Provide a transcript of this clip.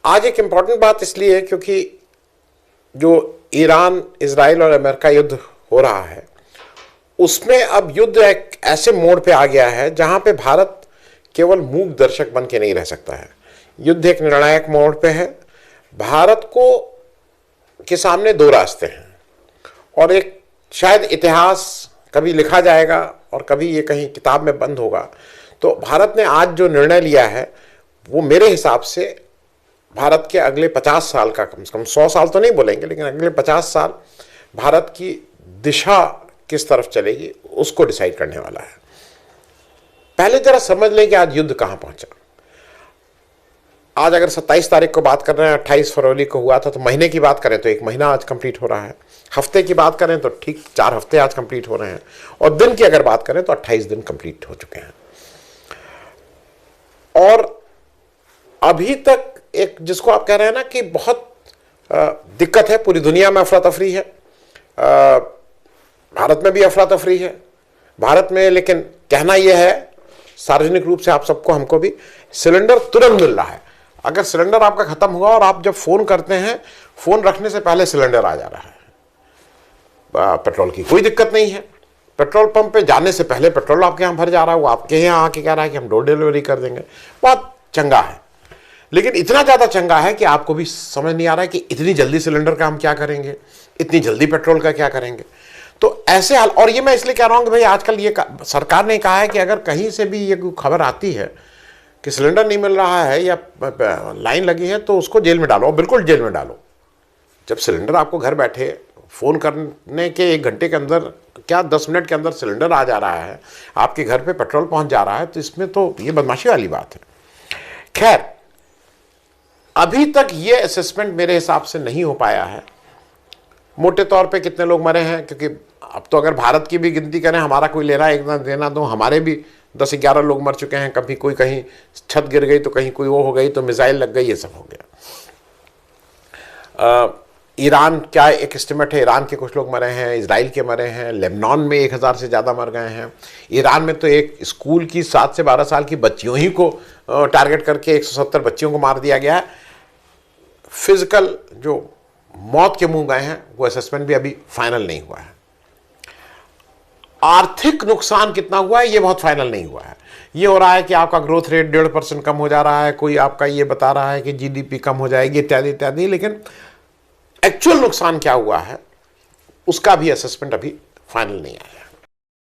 आज एक इम्पॉर्टेंट बात इसलिए है क्योंकि जो ईरान, इजराइल और अमेरिका युद्ध हो रहा है, उसमें अब युद्ध एक ऐसे मोड़ पे आ गया है जहां पे भारत केवल मूक दर्शक बन के नहीं रह सकता है। युद्ध एक निर्णायक मोड़ पे है। भारत को के सामने दो रास्ते हैं और एक शायद इतिहास कभी लिखा जाएगा और कभी ये कहीं किताब में बंद होगा। तो भारत ने आज जो निर्णय लिया है वो मेरे हिसाब से भारत के अगले 50 साल का, कम से कम 100 साल तो नहीं बोलेंगे, लेकिन अगले 50 साल भारत की दिशा किस तरफ चलेगी उसको डिसाइड करने वाला है। पहले जरा समझ लें कि आज युद्ध कहां पहुंचा। आज अगर 27 तारीख को बात कर रहे हैं, 28 फरवरी को हुआ था, तो महीने की बात करें तो 1 महीना आज कंप्लीट हो रहा है। हफ्ते की बात करें तो ठीक 4 हफ्ते आज कंप्लीट हो रहे हैं और दिन की अगर बात करें तो 28 दिन कंप्लीट हो चुके हैं। और अभी तक एक जिसको आप कह रहे हैं ना कि बहुत दिक्कत है, पूरी दुनिया में अफरा तफरी है, भारत में भी अफरा तफरी है। भारत में लेकिन कहना यह है सार्वजनिक रूप से आप सबको, हमको भी, सिलेंडर तुरंत मिल रहा है। अगर सिलेंडर आपका खत्म हुआ और आप जब फोन करते हैं, फोन रखने से पहले सिलेंडर आ जा रहा है। पेट्रोल की कोई दिक्कत नहीं है, पेट्रोल पंप पे जाने से पहले पेट्रोल आपके यहाँ भर जा रहा है, वो आपके यहाँ आके कह रहा है कि हम डोर डिलीवरी कर देंगे। बहुत चंगा है, लेकिन इतना ज़्यादा चंगा है कि आपको भी समझ नहीं आ रहा है कि इतनी जल्दी सिलेंडर का हम क्या करेंगे, इतनी जल्दी पेट्रोल का क्या करेंगे। तो ऐसे हाल, और ये मैं इसलिए कह रहा हूँ कि भाई आजकल ये सरकार ने कहा है कि अगर कहीं से भी ये खबर आती है कि सिलेंडर नहीं मिल रहा है या लाइन लगी है तो उसको जेल में डालो, बिल्कुल जेल में डालो। जब सिलेंडर आपको घर बैठे फ़ोन करने के 1 घंटे के अंदर, क्या 10 मिनट के अंदर सिलेंडर आ जा रहा है, आपके घर पे पेट्रोल पहुंच जा रहा है, तो इसमें तो ये बदमाशी वाली बात है। खैर, अभी तक ये असेसमेंट मेरे हिसाब से नहीं हो पाया है मोटे तौर पे कितने लोग मरे हैं, क्योंकि अब तो अगर भारत की भी गिनती करें, हमारा कोई लेना एक ना देना दो, हमारे भी 10-11 लोग मर चुके हैं। कभी कोई कहीं छत गिर गई तो कहीं कोई वो हो गई तो मिसाइल लग गई, ये सब हो गया। ईरान क्या एक एस्टिमेट है, ईरान के कुछ लोग मरे हैं, इजराइल के मरे हैं, लेबनान में 1000 से ज़्यादा मर गए हैं। ईरान में तो एक स्कूल की 7 से 12 साल की बच्चियों ही को टारगेट करके 170 बच्चियों को मार दिया गया है। फिजिकल जो मौत के मुंह गए हैं वो असेसमेंट भी अभी फाइनल नहीं हुआ है। आर्थिक नुकसान कितना हुआ है ये बहुत फाइनल नहीं हुआ है। ये हो रहा है कि आपका ग्रोथ रेट 1.5% कम हो जा रहा है, कोई आपका ये बता रहा है कि जीडीपी कम हो जाएगी, इत्यादि इत्यादि, लेकिन एक्चुअल नुकसान क्या हुआ है उसका भी असेसमेंट अभी फाइनल नहीं आया है।